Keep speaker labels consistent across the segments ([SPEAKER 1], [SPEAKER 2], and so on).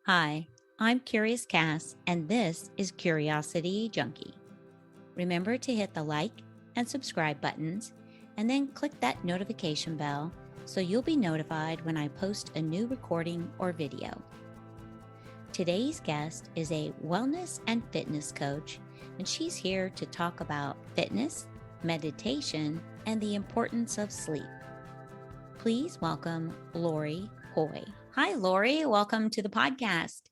[SPEAKER 1] Hi, I'm Curious Cass, and this is Curiosity Junkie. Remember to hit the like and subscribe buttons, and then click that notification bell so you'll be notified when I post a new recording or video. Today's guest is a wellness and fitness coach, and she's here to talk about fitness, meditation, and the importance of sleep. Please welcome Lori Hoy. Hi, Lori. Welcome to the podcast.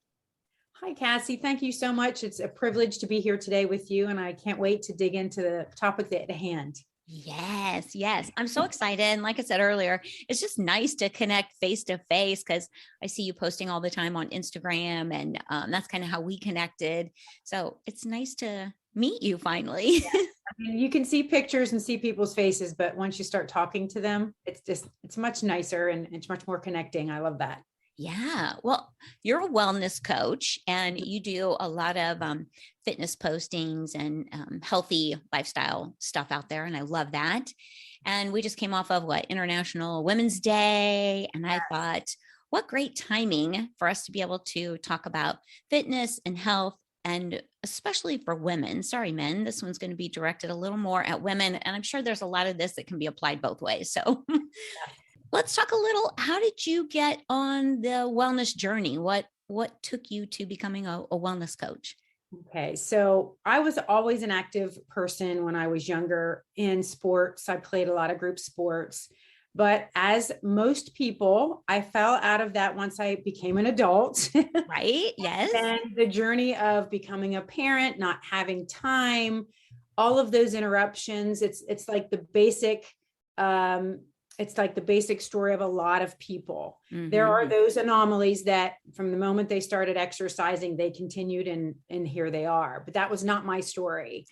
[SPEAKER 2] Hi, Cassie. Thank you so much. It's a privilege to be here today with you, and I can't wait to dig into the topic at hand.
[SPEAKER 1] Yes. I'm so excited. And like I said earlier, it's just nice to connect face to face because I see you posting all the time on Instagram, and that's kind of how we connected. So it's nice to meet you finally.
[SPEAKER 2] Yeah. I mean, you can see pictures and see people's faces, but once you start talking to them, it's much nicer and it's much more connecting. I love that.
[SPEAKER 1] Yeah. Well, you're a wellness coach and you do a lot of fitness postings and healthy lifestyle stuff out there. And I love that. And we just came off of International Women's Day. And I thought, what great timing for us to be able to talk about fitness and health, and especially for women. Sorry, men, this one's going to be directed a little more at women. And I'm sure there's a lot of this that can be applied both ways. So let's talk a little. How did you get on the wellness journey? What took you to becoming a wellness coach?
[SPEAKER 2] Okay. So I was always an active person when I was younger in sports. I played a lot of group sports, but as most people, I fell out of that once I became an adult.
[SPEAKER 1] Right. Yes.
[SPEAKER 2] And the journey of becoming a parent, not having time, all of those interruptions. It's like the basic, it's like the basic story of a lot of people. Mm-hmm. There are those anomalies that from the moment they started exercising, they continued and here they are, but that was not my story.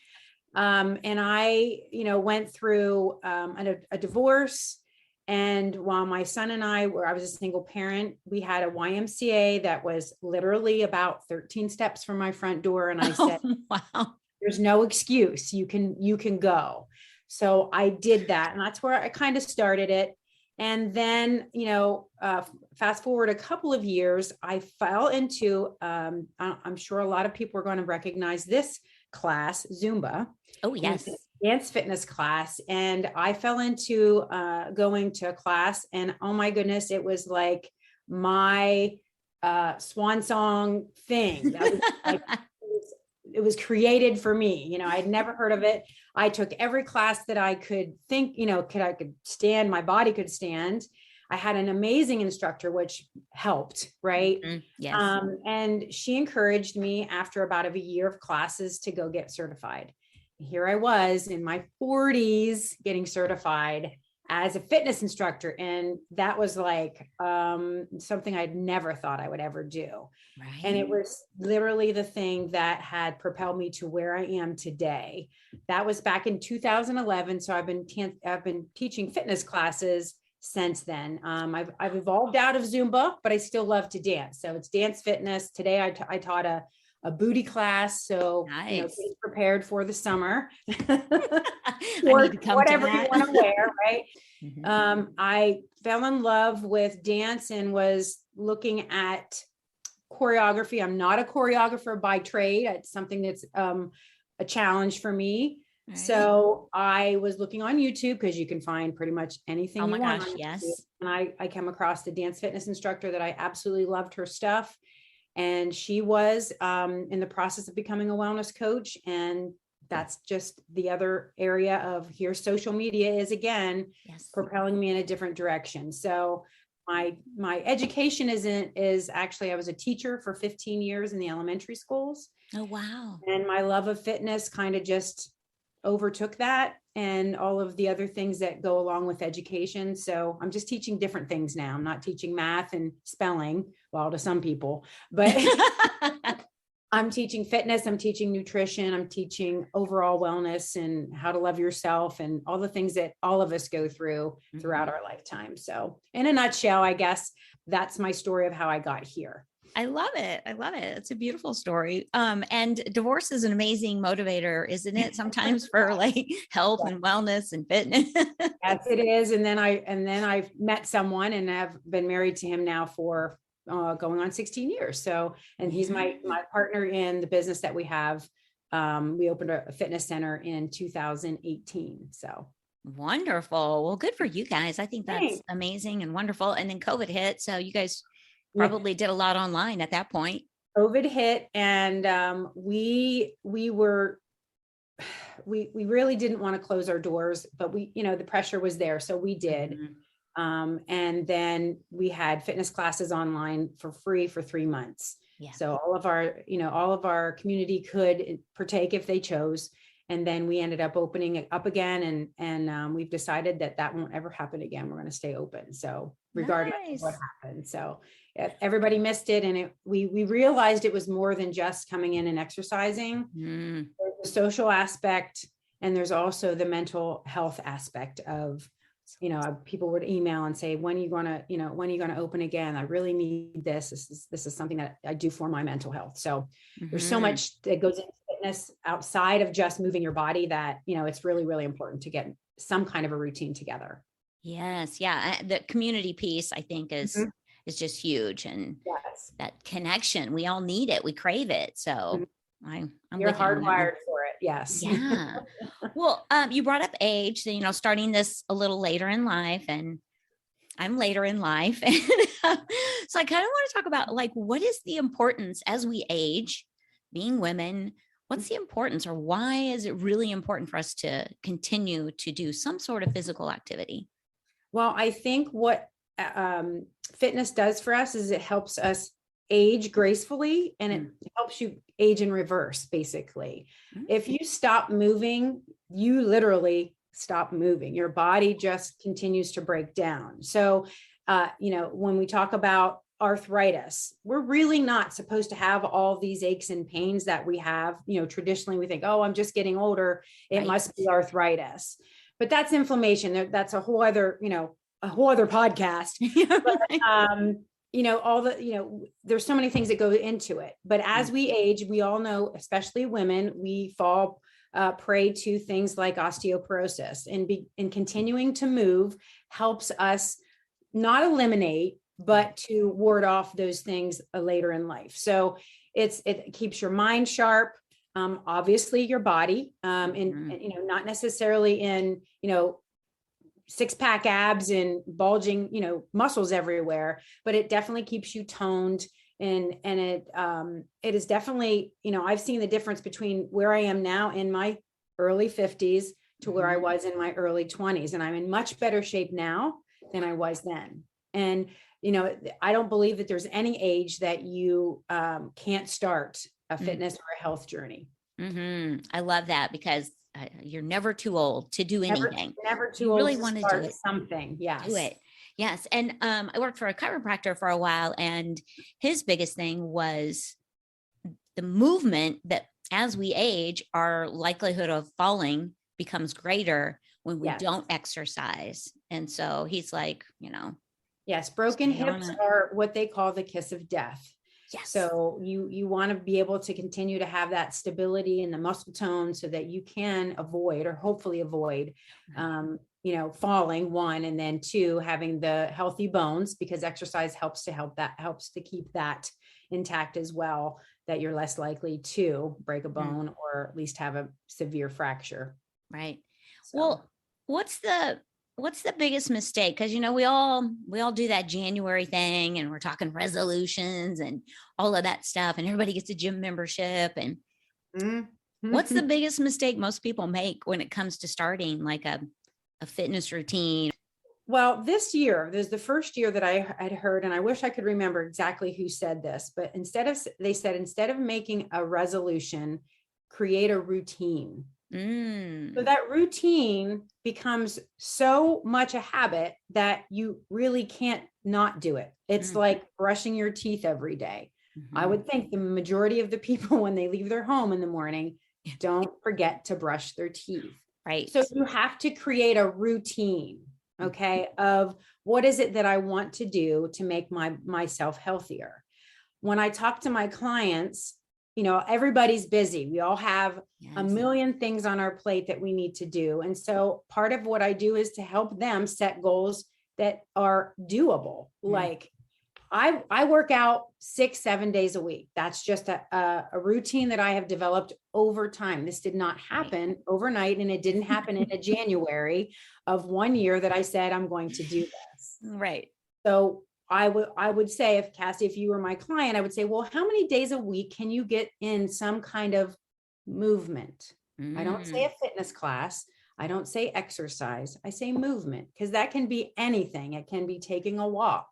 [SPEAKER 2] And I, went through a divorce. And while my son and I was a single parent, we had a YMCA that was literally about 13 steps from my front door. And I said,
[SPEAKER 1] wow,
[SPEAKER 2] there's no excuse. You can go. So I did that. And that's where I kind of started it. And then, fast forward a couple of years, I fell into, I'm sure a lot of people are going to recognize this class, Zumba.
[SPEAKER 1] Oh, yes.
[SPEAKER 2] Dance fitness class. And I fell into going to a class, and oh my goodness, it was like my swan song thing. That was it was created for me. I'd never heard of it. I took every class that I could think, I could stand, my body could stand. I had an amazing instructor, which helped, right?
[SPEAKER 1] Mm-hmm. Yes.
[SPEAKER 2] And she encouraged me after about a year of classes to go get certified. Here I was in my 40s getting certified as a fitness instructor. And that was like something I'd never thought I would ever do. Right. And it was literally the thing that had propelled me to where I am today. That was back in 2011. So I've been teaching fitness classes since then. I've evolved out of Zumba, but I still love to dance. So it's dance fitness. Today I taught a booty class. So,
[SPEAKER 1] nice.
[SPEAKER 2] Be prepared for the summer.
[SPEAKER 1] Or
[SPEAKER 2] whatever you want to wear, right? Mm-hmm. I fell in love with dance and was looking at choreography. I'm not a choreographer by trade. It's something that's a challenge for me. Right. So I was looking on YouTube because you can find pretty much anything you want.
[SPEAKER 1] Gosh, yes.
[SPEAKER 2] And I came across the dance fitness instructor that I absolutely loved her stuff. And she was in the process of becoming a wellness coach. And that's just the other area of here. Social media is again, propelling me in a different direction. So my education is actually, I was a teacher for 15 years in the elementary schools.
[SPEAKER 1] Oh, wow.
[SPEAKER 2] And my love of fitness kind of just overtook that and all of the other things that go along with education. So I'm just teaching different things now. I'm not teaching math and spelling, well, to some people, but I'm teaching fitness, I'm teaching nutrition, I'm teaching overall wellness and how to love yourself and all the things that all of us go through throughout our lifetime. So in a nutshell, I guess that's my story of how I got here.
[SPEAKER 1] I love it. It's a beautiful story. And divorce is an amazing motivator, isn't it? Sometimes for like health and wellness and fitness.
[SPEAKER 2] Yes, it is. And then I met someone and I've been married to him now for going on 16 years. So, and he's my partner in the business that we have. We opened a fitness center in 2018. So
[SPEAKER 1] wonderful. Well, good for you guys. I think that's
[SPEAKER 2] thanks.
[SPEAKER 1] amazing and wonderful. And then COVID hit. So you guys
[SPEAKER 2] Yeah.
[SPEAKER 1] probably did a lot online at that point.
[SPEAKER 2] COVID hit, and we really didn't want to close our doors, but the pressure was there. So we did. And then we had fitness classes online for free for 3 months.
[SPEAKER 1] Yeah.
[SPEAKER 2] So all of our community could partake if they chose. And then we ended up opening it up again. And we've decided that won't ever happen again. We're going to stay open. So regardless of what happened. So everybody missed it. And we realized it was more than just coming in and exercising. There's the social aspect. And there's also the mental health aspect of, people would email and say, when are you going to open again? I really need this. This is something that I do for my mental health. So there's so much that goes into fitness outside of just moving your body that, it's really, really important to get some kind of a routine together.
[SPEAKER 1] Yes. Yeah. The community piece, I think is just huge. And that connection, we all need it. We crave it. So I'm
[SPEAKER 2] You're hardwired for it. Yes.
[SPEAKER 1] Yeah. Well, you brought up age, starting this a little later in life, and I'm later in life. So I kind of want to talk about what is the importance as we age, being women, what's the importance, or why is it really important for us to continue to do some sort of physical activity?
[SPEAKER 2] Well, I think what fitness does for us is it helps us age gracefully, and it helps you age in reverse, basically. If you stop moving, you literally stop moving. Your body just continues to break down. So, when we talk about arthritis, we're really not supposed to have all these aches and pains that we have. Traditionally we think, oh, I'm just getting older, it must be arthritis. But that's inflammation. That's a whole other podcast. But, there's so many things that go into it. But as we age, we all know, especially women, we fall prey to things like osteoporosis, and continuing to move helps us not eliminate, but to ward off those things later in life. So it keeps your mind sharp, obviously your body, and not necessarily in, six-pack abs and bulging, muscles everywhere, but it definitely keeps you toned. And it is definitely, I've seen the difference between where I am now in my early 50s to where I was in my early 20s. And I'm in much better shape now than I was then. And, I don't believe that there's any age that you can't start a fitness or a health journey.
[SPEAKER 1] I love that, because you're never too old to do anything.
[SPEAKER 2] Never too
[SPEAKER 1] you
[SPEAKER 2] old
[SPEAKER 1] really
[SPEAKER 2] to
[SPEAKER 1] want to
[SPEAKER 2] start
[SPEAKER 1] do it.
[SPEAKER 2] Something. Yes.
[SPEAKER 1] Do it. Yes. And I worked for a chiropractor for a while, and his biggest thing was the movement, that as we age, our likelihood of falling becomes greater when we don't exercise. And so he's like,
[SPEAKER 2] yes, broken hips are what they call the kiss of death.
[SPEAKER 1] Yes.
[SPEAKER 2] So you want to be able to continue to have that stability and the muscle tone so that you can avoid, or hopefully avoid, falling, one, and then two, having the healthy bones, because exercise helps to keep that intact as well, that you're less likely to break a bone or at least have a severe fracture.
[SPEAKER 1] Right. So. Well, what's the biggest mistake? Because, we all do that January thing, and we're talking resolutions and all of that stuff, and everybody gets a gym membership. And what's the biggest mistake most people make when it comes to starting like a fitness routine?
[SPEAKER 2] Well, this year, there's the first year that I had heard, and I wish I could remember exactly who said this, but instead of making a resolution, create a routine. So that routine becomes so much a habit that you really can't not do it. It's like brushing your teeth every day. I would think the majority of the people, when they leave their home in the morning, don't forget to brush their teeth.
[SPEAKER 1] Right.
[SPEAKER 2] So you have to create a routine, okay, of what is it that I want to do to make myself healthier. When I talk to my clients, everybody's busy. We all have a million things on our plate that we need to do. And so part of what I do is to help them set goals that are doable. Like, I work out 6-7 days a week. That's just a routine that I have developed over time. This did not happen overnight, and it didn't happen in a January of one year that I said I'm going to do this.
[SPEAKER 1] Right.
[SPEAKER 2] So I would say, if Cassie, if you were my client, I would say, well, how many days a week can you get in some kind of movement? I don't say a fitness class. I don't say exercise. I say movement, because that can be anything. It can be taking a walk.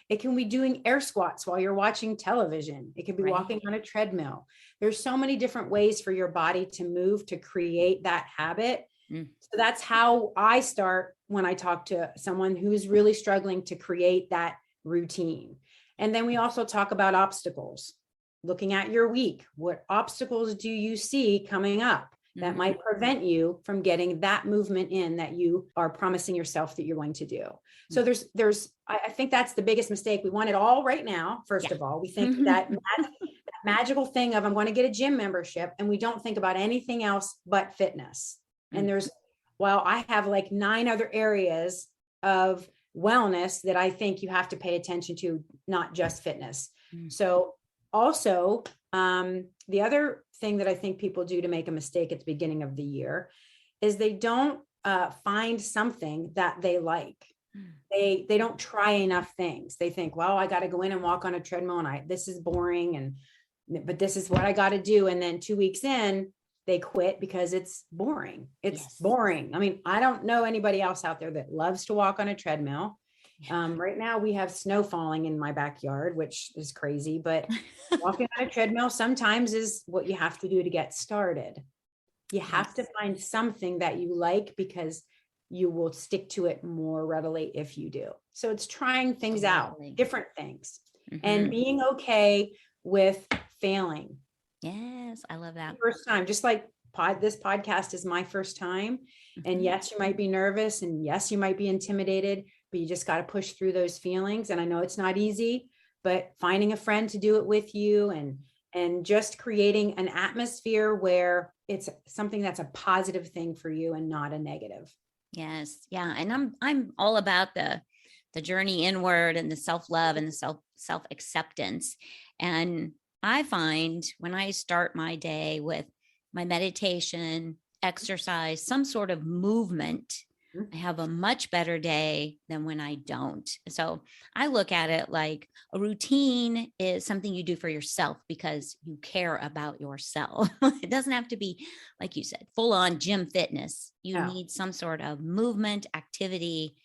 [SPEAKER 2] It can be doing air squats while you're watching television. It can be walking on a treadmill. There's so many different ways for your body to move to create that habit. So that's how I start when I talk to someone who's really struggling to create that routine. And then we also talk about obstacles, looking at your week. What obstacles do you see coming up that might prevent you from getting that movement in that you are promising yourself that you're going to do? So I think that's the biggest mistake. We want it all right now. First of all, we think that magical thing of, I'm going to get a gym membership, and we don't think about anything else but fitness. And while I have like 9 other areas of wellness that I think you have to pay attention to, not just fitness. So also, the other thing that I think people do to make a mistake at the beginning of the year is they don't find something that they like. They don't try enough things. They think, well, I got to go in and walk on a treadmill, and this is boring, but this is what I got to do. And then 2 weeks in, they quit because it's boring. It's boring. I mean, I don't know anybody else out there that loves to walk on a treadmill. Right now we have snow falling in my backyard, which is crazy, but walking on a treadmill sometimes is what you have to do to get started. You have to find something that you like, because you will stick to it more readily if you do. So it's trying things out, different things, and being okay with failing.
[SPEAKER 1] Yes, I love that.
[SPEAKER 2] First time, just like this podcast is my first time. And yes, you might be nervous, and yes, you might be intimidated, but you just got to push through those feelings. And I know it's not easy, but finding a friend to do it with you, and just creating an atmosphere where it's something that's a positive thing for you and not a negative.
[SPEAKER 1] Yes. Yeah. And I'm all about the journey inward, and the self-love, and the self-acceptance. And I find when I start my day with my meditation, exercise, some sort of movement, I have a much better day than when I don't. So I look at it like a routine is something you do for yourself because you care about yourself. It doesn't have to be, like you said, full on gym fitness. You need some sort of movement, activity,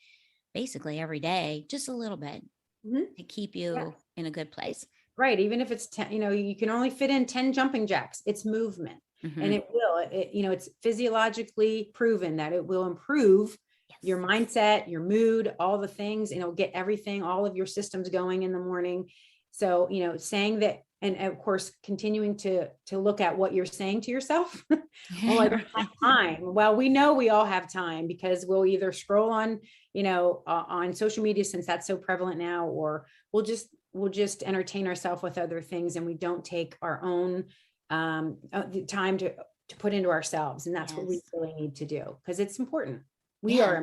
[SPEAKER 1] basically every day, just a little bit to keep you in a good place.
[SPEAKER 2] Right. Even if it's 10, you can only fit in 10 jumping jacks. It's movement. And it will, it's physiologically proven that it will improve your mindset, your mood, all the things, and it'll get everything, all of your systems going in the morning. So, saying that, and of course, continuing to look at what you're saying to yourself. Well, I don't have time. Well, we know we all have time, because we'll either scroll on, on social media, since that's so prevalent now, or we'll just entertain ourselves with other things, and we don't take our own the time to put into ourselves. And that's what we really need to do, because it's important. We are.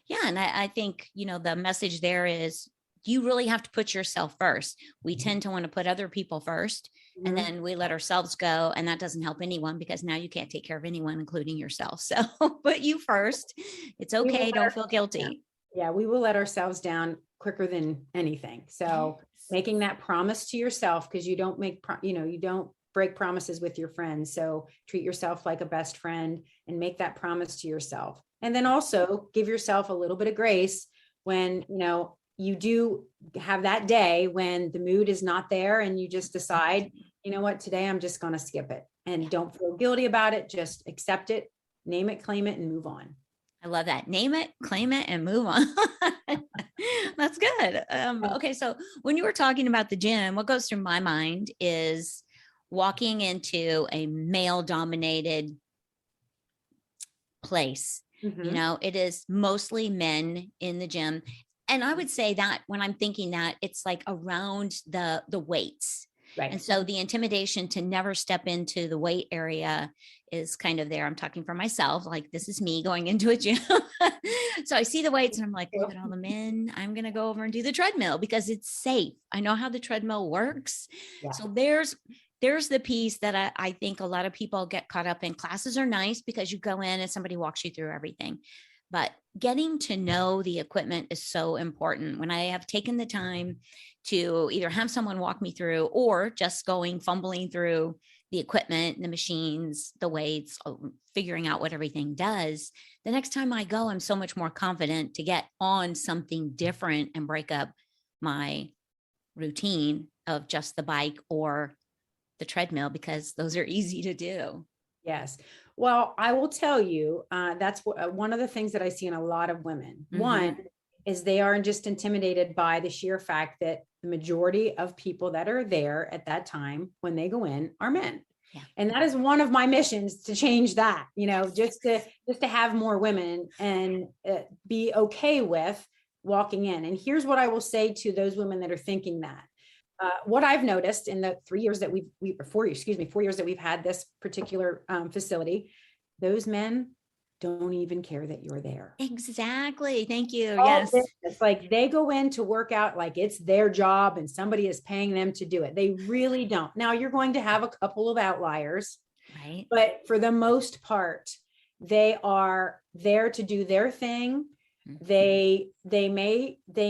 [SPEAKER 1] Yeah. And I think, the message there is, you really have to put yourself first. We tend to want to put other people first, and then we let ourselves go. And that doesn't help anyone, because now you can't take care of anyone, including yourself. So put you first. It's okay. Don't feel guilty.
[SPEAKER 2] Yeah. We will let ourselves down quicker than anything. So making that promise to yourself, because you don't you don't break promises with your friends. So treat yourself like a best friend and make that promise to yourself. And then also give yourself a little bit of grace when, you do have that day when the mood is not there, and you just decide, what, today I'm just going to skip it, and don't feel guilty about it. Just accept it, name it, claim it, and move on.
[SPEAKER 1] I love that. Name it, claim it, and move on. That's good. Okay. So when you were talking about the gym, what goes through my mind is walking into a male dominated place. It is mostly men in the gym. And I would say that when I'm thinking that, it's like around the weights.
[SPEAKER 2] Right.
[SPEAKER 1] And so the intimidation to never step into the weight area is kind of there. I'm talking for myself, like this is me going into a gym. So I see the weights and I'm like, look at all the men. I'm going to go over and do the treadmill because it's safe. I know how the treadmill works.
[SPEAKER 2] Yeah.
[SPEAKER 1] So there's the piece that I think a lot of people get caught up in. Classes are nice because you go in and somebody walks you through everything. But getting to know the equipment is so important. When I have taken the time to either have someone walk me through or just fumbling through the equipment, the machines, the weights, figuring out what everything does, the next time I go, I'm so much more confident to get on something different and break up my routine of just the bike or the treadmill, because those are easy to do.
[SPEAKER 2] Yes. Well, I will tell you, that's one of the things that I see in a lot of women.
[SPEAKER 1] Mhm.
[SPEAKER 2] One is they are just intimidated by the sheer fact that the majority of people that are there at that time when they go in are men.
[SPEAKER 1] Yeah.
[SPEAKER 2] And that is one of my missions, to change that, just to have more women and be okay with walking in. And here's what I will say to those women that are thinking that. What I've noticed in the 4 years that we've had this particular facility, those men don't even care that you're there.
[SPEAKER 1] Exactly. Thank you.
[SPEAKER 2] All
[SPEAKER 1] Yes.
[SPEAKER 2] it's like they go in to work out like it's their job and somebody is paying them to do it. They really don't. Now you're going to have a couple of outliers,
[SPEAKER 1] Right.
[SPEAKER 2] but for the most part, they are there to do their thing.
[SPEAKER 1] Mhm.
[SPEAKER 2] They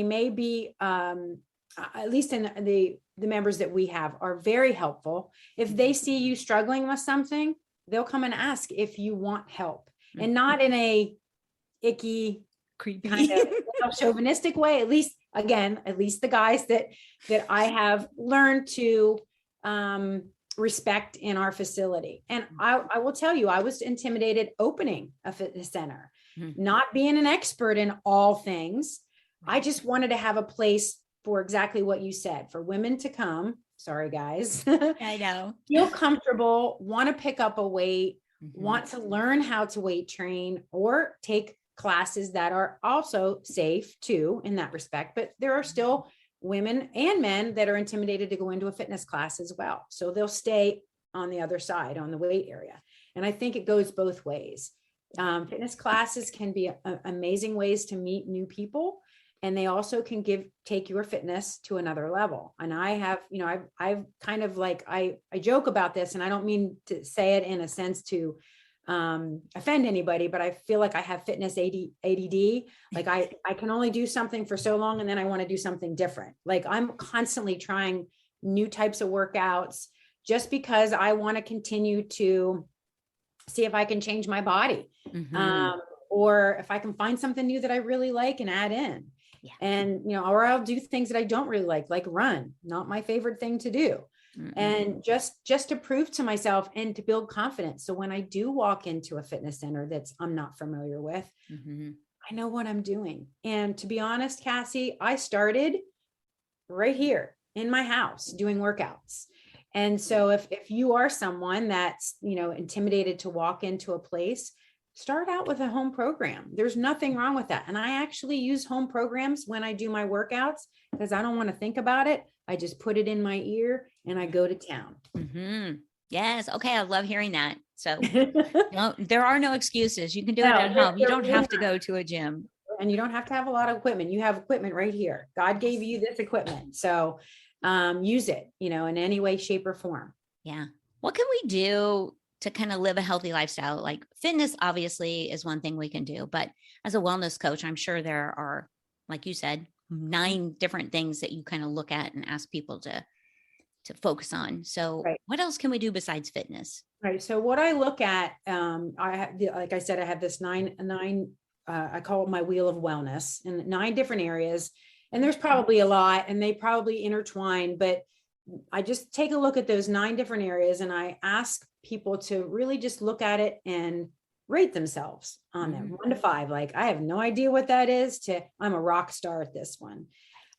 [SPEAKER 2] may be at least in the members that we have are very helpful. If they see you struggling with something, they'll come and ask if you want help, and not in a icky,
[SPEAKER 1] Creepy
[SPEAKER 2] kind of chauvinistic way. At least the guys that I have learned to respect in our facility. And I will tell you, I was intimidated opening a fitness center, not being an expert in all things. I just wanted to have a place for exactly what you said, for women to come. Sorry, guys.
[SPEAKER 1] I know.
[SPEAKER 2] Feel comfortable, want to pick up a weight,
[SPEAKER 1] Mhm.
[SPEAKER 2] want to learn how to weight train or take classes that are also safe too in that respect. But there are still women and men that are intimidated to go into a fitness class as well. So they'll stay on the other side, on the weight area. And I think it goes both ways. Fitness classes can be amazing ways to meet new people. And they also can take your fitness to another level. And I have, I've kind of like, I joke about this, and I don't mean to say it in a sense to offend anybody, but I feel like I have fitness ADD. Like I can only do something for so long and then I want to do something different. Like I'm constantly trying new types of workouts just because I want to continue to see if I can change my body.
[SPEAKER 1] Mhm.
[SPEAKER 2] Or if I can find something new that I really like and add in.
[SPEAKER 1] Yeah.
[SPEAKER 2] And, or I'll do things that I don't really like run, not my favorite thing to do.
[SPEAKER 1] Mm-mm.
[SPEAKER 2] And just to prove to myself and to build confidence. So when I do walk into a fitness center I'm not familiar with,
[SPEAKER 1] Mhm.
[SPEAKER 2] I know what I'm doing. And to be honest, Cassie, I started right here in my house doing workouts. And so if you are someone that's, intimidated to walk into a place, start out with a home program. There's nothing wrong with that. And I actually use home programs when I do my workouts because I don't want to think about it. I just put it in my ear and I go to town.
[SPEAKER 1] Mm-hmm. Yes. Okay. I love hearing that. So no, there are no excuses. You can do it at home. You don't have to go to a gym.
[SPEAKER 2] And you don't have to have a lot of equipment. You have equipment right here. God gave you this equipment. So use it, in any way, shape, or form.
[SPEAKER 1] Yeah. What can we do to kind of live a healthy lifestyle? Like fitness obviously is one thing we can do, but as a wellness coach, I'm sure there are, like you said, 9 different things that you kind of look at and ask people to focus on. So
[SPEAKER 2] Right.
[SPEAKER 1] What else can we do besides fitness?
[SPEAKER 2] Right. So what I look at, like I said, I have this nine, I call it my wheel of wellness in 9 different areas. And there's probably a lot and they probably intertwine, but I just take a look at those 9 different areas and I ask people to really just look at it and rate themselves on them 1 to 5. Like, I have no idea what that is I'm a rock star at this one.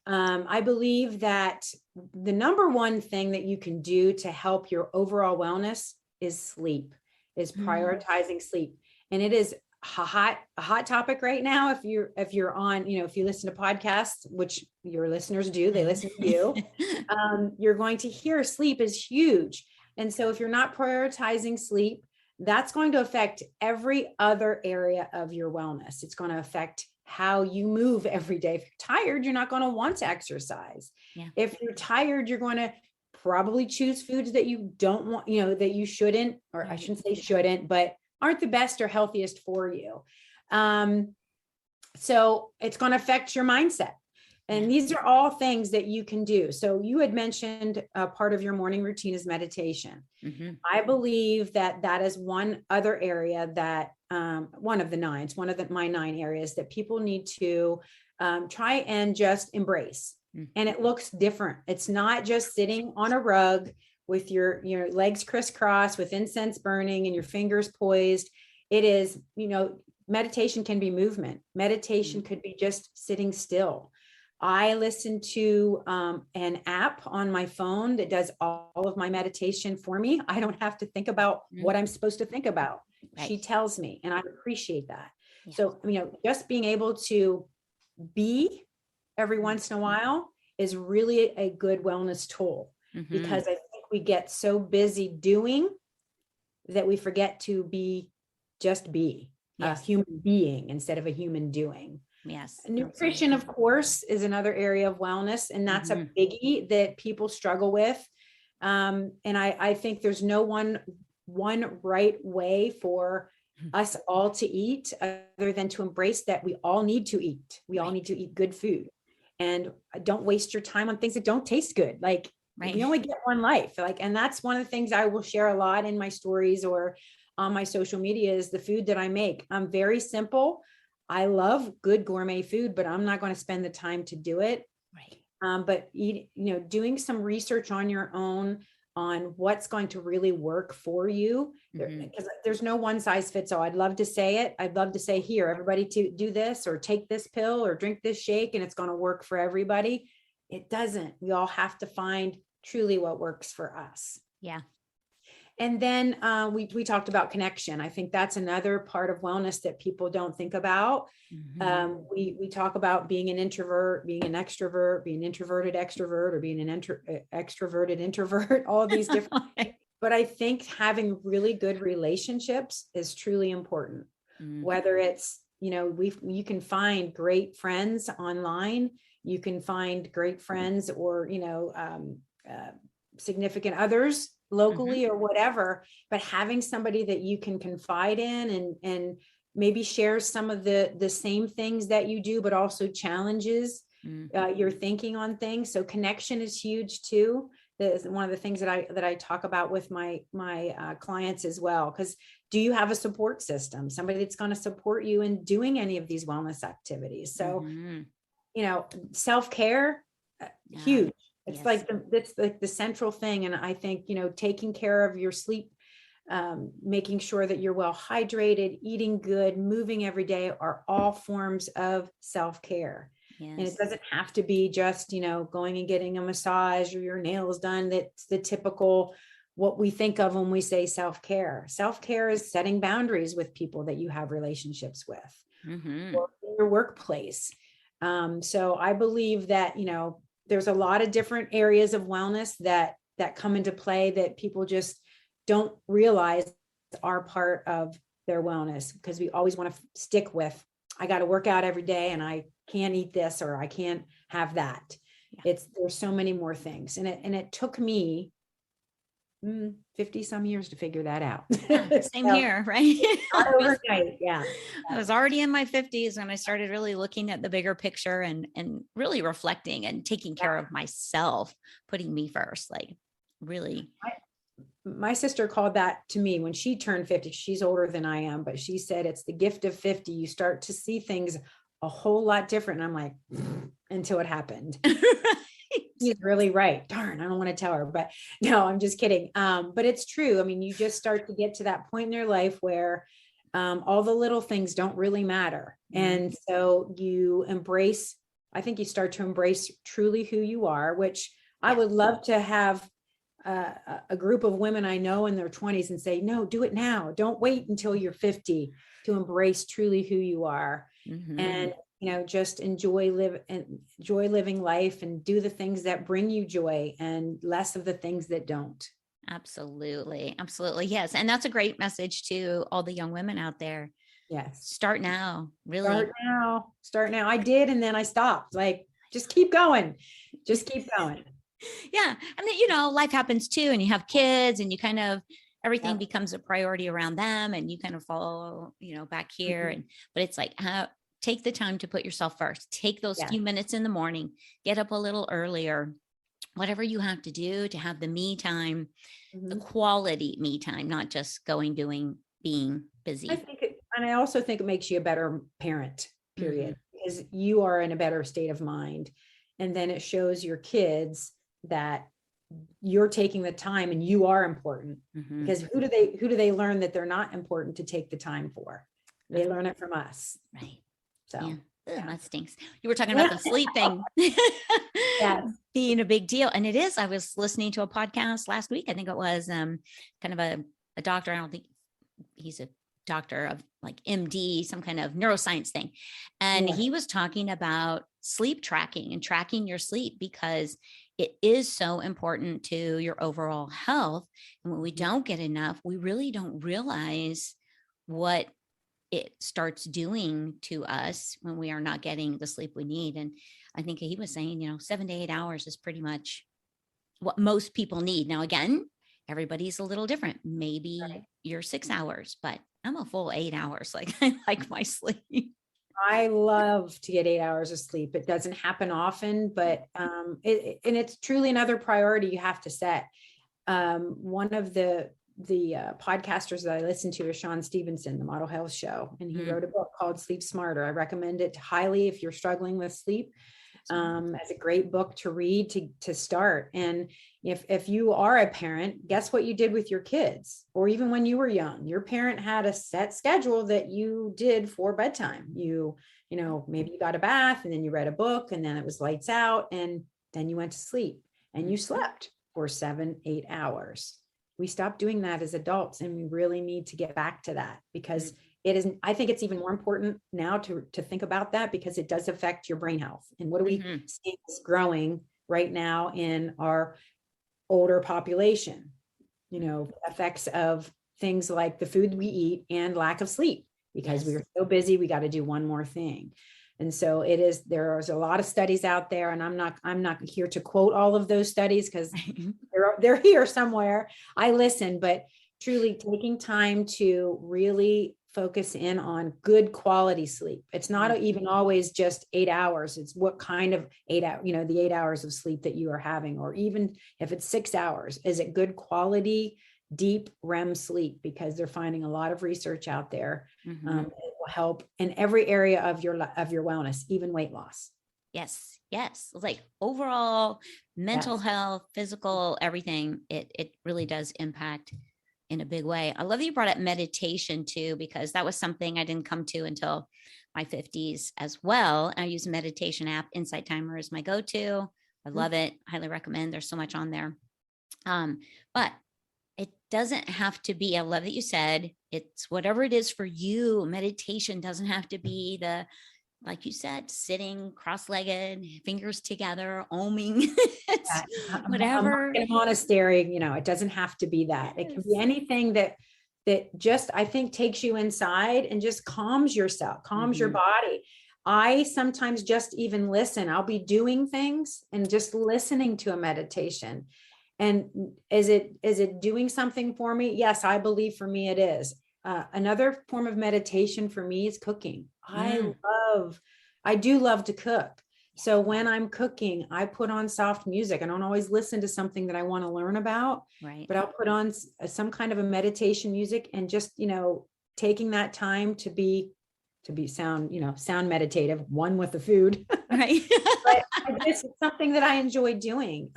[SPEAKER 2] I believe that the number one thing that you can do to help your overall wellness is sleep, is prioritizing sleep. And it is a hot topic right now. If you're on, if you listen to podcasts, which your listeners do, they listen to you, you're going to hear sleep is huge. And so if you're not prioritizing sleep, that's going to affect every other area of your wellness. It's going to affect how you move every day. If you're tired, you're not going to want to exercise.
[SPEAKER 1] Yeah.
[SPEAKER 2] If you're tired, you're going to probably choose foods that you don't want, that you shouldn't, or I shouldn't say shouldn't, but aren't the best or healthiest for you. So it's going to affect your mindset. And these are all things that you can do. So you had mentioned part of your morning routine is meditation. Mm-hmm. I believe that is one other area that one of my 9 areas that people need to try and just embrace. Mm-hmm. And it looks different. It's not just sitting on a rug with your legs crisscrossed with incense burning and your fingers poised. It is, meditation can be movement. Meditation could be just sitting still. I listen to an app on my phone that does all of my meditation for me. I don't have to think about what I'm supposed to think about. Right. She tells me, and I appreciate that. Yeah. So, just being able to be every once in a while is really a good wellness tool, because I think we get so busy doing that we forget to be a human being instead of a human doing.
[SPEAKER 1] Yes.
[SPEAKER 2] Nutrition, of course, is another area of wellness, and that's a biggie that people struggle with. And I think there's no one right way for us all to eat, other than to embrace that we all need to eat. We all need to eat good food, and don't waste your time on things that don't taste good. Like, you only get one life. And that's one of the things I will share a lot in my stories or on my social media is the food that I make. I'm very simple. I love good gourmet food, but I'm not going to spend the time to do it. Right. But doing some research on your own on what's going to really work for you, because there's no one size fits all. I'd love to say it. I'd love to say, here, everybody to do this or take this pill or drink this shake, and it's going to work for everybody. It doesn't. We all have to find truly what works for us.
[SPEAKER 1] Yeah.
[SPEAKER 2] And then we talked about connection. I think that's another part of wellness that people don't think about. We talk about being an introvert, being an extrovert, being an introverted extrovert, or being an extroverted introvert, all of these different things. But I think having really good relationships is truly important. Whether it's, you can find great friends online, you can find great friends or, significant others locally or whatever, but having somebody that you can confide in and maybe share some of the same things that you do, but also challenges your thinking on things. So connection is huge too. That is one of the things that I talk about with my clients as well. Because do you have a support system, somebody that's going to support you in doing any of these wellness activities? So, self-care, huge. It's like the central thing. And I think, taking care of your sleep, making sure that you're well hydrated, eating good, moving every day are all forms of self-care. Yes. And it doesn't have to be just, going and getting a massage or your nails done. That's the typical, what we think of when we say self-care. Self-care is setting boundaries with people that you have relationships with or in your workplace. So I believe that, there's a lot of different areas of wellness that come into play that people just don't realize are part of their wellness, because we always want to stick with, I got to work out every day and I can't eat this or I can't have that. Yeah. There's so many more things. And it took me 50 some years to figure that out.
[SPEAKER 1] Same here, right?
[SPEAKER 2] Not overnight. Yeah.
[SPEAKER 1] I was already in my 50s when I started really looking at the bigger picture and really reflecting and taking care of myself, putting me first, like really.
[SPEAKER 2] My sister called that to me when she turned 50. She's older than I am, but she said, it's the gift of 50. You start to see things a whole lot different. And I'm like, until it happened. She's really right. Darn, I don't want to tell her, but no, I'm just kidding. But it's true. I mean, you just start to get to that point in your life where all the little things don't really matter. And so I think you start to embrace truly who you are, which I would love to have a group of women I know in their 20s and say, no, do it now. Don't wait until you're 50 to embrace truly who you are. And, just enjoy living life and do the things that bring you joy and less of the things that don't.
[SPEAKER 1] Absolutely. Absolutely. Yes. And that's a great message to all the young women out there.
[SPEAKER 2] Yes.
[SPEAKER 1] Start now. Really.
[SPEAKER 2] Start now. I did. And then I stopped. Like, just keep going. Just keep going.
[SPEAKER 1] Yeah. And then, life happens too. And you have kids and you kind of, everything becomes a priority around them and you kind of fall, back here. But it's like, take the time to put yourself first. Take those few minutes in the morning, get up a little earlier, whatever you have to do to have the me time, the quality me time, not just being busy.
[SPEAKER 2] I also think it makes you a better parent, period, because you are in a better state of mind. And then it shows your kids that you're taking the time and you are important, because who do they learn that they're not important to take the time for? They learn it from us.
[SPEAKER 1] Right.
[SPEAKER 2] So
[SPEAKER 1] that stinks. You were talking about the sleep thing being a big deal. And it is. I was listening to a podcast last week. I think it was kind of a doctor. I don't think he's a doctor of like MD, some kind of neuroscience thing. And he was talking about sleep tracking and tracking your sleep because it is so important to your overall health. And when we don't get enough, we really don't realize what it starts doing to us when we are not getting the sleep we need. And I think he was saying, 7 to 8 hours is pretty much what most people need. Now, again, everybody's a little different. Maybe you're 6 hours, but I'm a full 8 hours. Like I like my sleep.
[SPEAKER 2] I love to get 8 hours of sleep. It doesn't happen often, but it's truly another priority you have to set. One of the podcasters that I listen to is Sean Stevenson, the Model Health Show, and he wrote a book called Sleep Smarter. I recommend it highly if you're struggling with sleep. It's a great book to read to start. And if you are a parent, guess what you did with your kids, or even when you were young, your parent had a set schedule that you did for bedtime. Maybe you got a bath and then you read a book and then it was lights out and then you went to sleep and you slept for 7-8 hours. We stopped doing that as adults, and we really need to get back to that, because I think it's even more important now to think about that, because it does affect your brain health. And what do we see is growing right now in our older population? Effects of things like the food we eat and lack of sleep, because we are so busy, we got to do one more thing. And so there's a lot of studies out there, and I'm not here to quote all of those studies because they're here somewhere. I listen, but truly taking time to really focus in on good quality sleep. It's not even always just 8 hours. It's what kind of 8 hours, the 8 hours of sleep that you are having, or even if it's 6 hours, is it good quality, deep REM sleep? Because they're finding a lot of research out there. It will help in every area of your wellness, even weight loss.
[SPEAKER 1] Yes. Like overall mental health, physical, everything. It really does impact in a big way. I love that you brought up meditation too, because that was something I didn't come to until my 50s as well. I use a meditation app. Insight Timer is my go-to. I love it. Highly recommend. There's so much on there. But it doesn't have to be, I love that you said it's whatever it is for you. Meditation doesn't have to be like you said, sitting cross-legged, fingers together, oming, whatever.
[SPEAKER 2] In a monastery, it doesn't have to be that. It can be anything that just, I think, takes you inside and just calms yourself, calms your body. I sometimes just even listen. I'll be doing things and just listening to a meditation. And is it doing something for me? Yes, I believe for me it is. Another form of meditation for me is cooking. I do love to cook. So when I'm cooking, I put on soft music. I don't always listen to something that I want to learn about, but I'll put on some kind of a meditation music and just, taking that time to sound meditative, one with the food.
[SPEAKER 1] Right.
[SPEAKER 2] But it's something that I enjoy doing.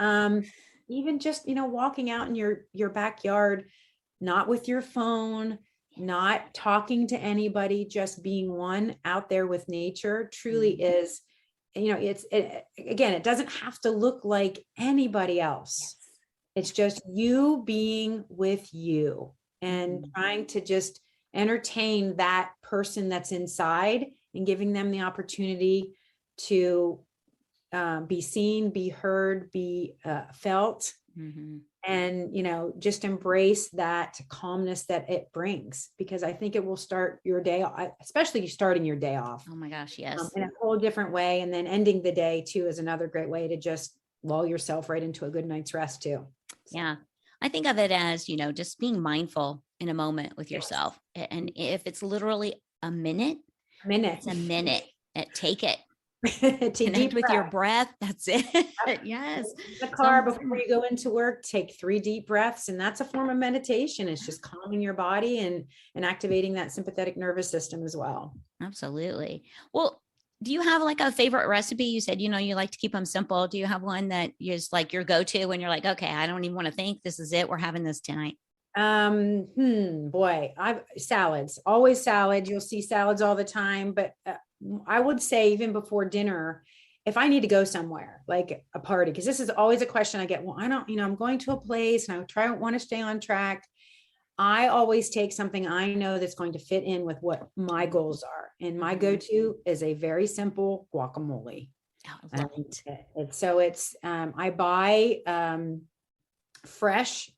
[SPEAKER 2] Even just, walking out in your backyard, not with your phone, not talking to anybody, just being one out there with nature truly is, again, it doesn't have to look like anybody else. It's just you being with you and trying to just entertain that person that's inside and giving them the opportunity to be seen, be heard, be felt, and, just embrace that calmness that it brings, because I think it will start your day, especially starting your day off.
[SPEAKER 1] Oh my gosh, yes.
[SPEAKER 2] In a whole different way. And then ending the day too is another great way to just lull yourself right into a good night's rest too. So.
[SPEAKER 1] Yeah. I think of it as, just being mindful in a moment with yourself. And if it's literally a minute, it's a minute. Take it. Connect with your breath. That's it. Yes.
[SPEAKER 2] In the car before you go into work, take 3 deep breaths. And that's a form of meditation. It's just calming your body and activating that sympathetic nervous system as well. Absolutely.
[SPEAKER 1] Well, do you have like a favorite recipe? You said, you like to keep them simple. Do you have one that is like your go-to when you're like, okay, I don't even want to think, this is it, we're having this tonight?
[SPEAKER 2] Boy, salads, always salad. You'll see salads all the time, but I would say even before dinner, if I need to go somewhere like a party, because this is always a question I get. Well, I don't, I'm going to a place and I want to stay on track. I always take something I know that's going to fit in with what my goals are. And my go-to is a very simple guacamole. I buy fresh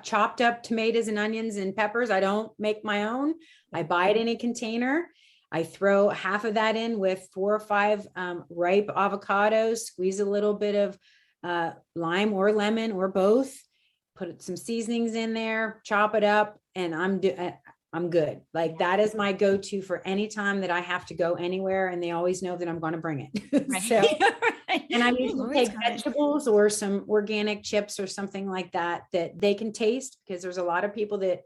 [SPEAKER 2] chopped up tomatoes and onions and peppers. I don't make my own. I buy it in a container. I throw half of that in with 4 or 5 ripe avocados, squeeze a little bit of lime or lemon or both, put some seasonings in there, chop it up, and I'm good. Like that is my go-to for any time that I have to go anywhere, and they always know that I'm going to bring it. Right. And I usually take vegetables or some organic chips or something like that they can taste, because there's a lot of people that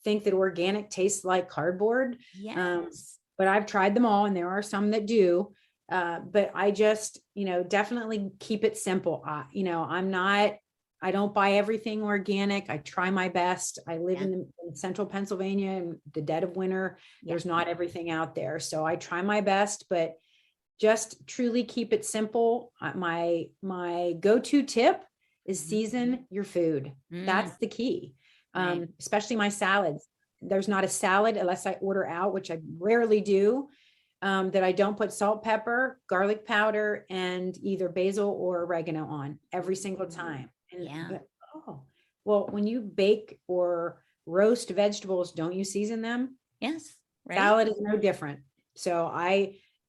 [SPEAKER 2] think that organic tastes like cardboard.
[SPEAKER 1] Yes.
[SPEAKER 2] But I've tried them all, and there are some that do. But I just, definitely keep it simple. I don't buy everything organic. I try my best. I live in central Pennsylvania in the dead of winter. There's not everything out there. So I try my best, but just truly keep it simple. My go-to tip is season your food. That's the key. Especially my salads. There's not a salad unless I order out, which I rarely do, that I don't put salt, pepper, garlic powder, and either basil or oregano on every single time. When you bake or roast vegetables, don't you season them?
[SPEAKER 1] Yes. Right.
[SPEAKER 2] Salad is no different. So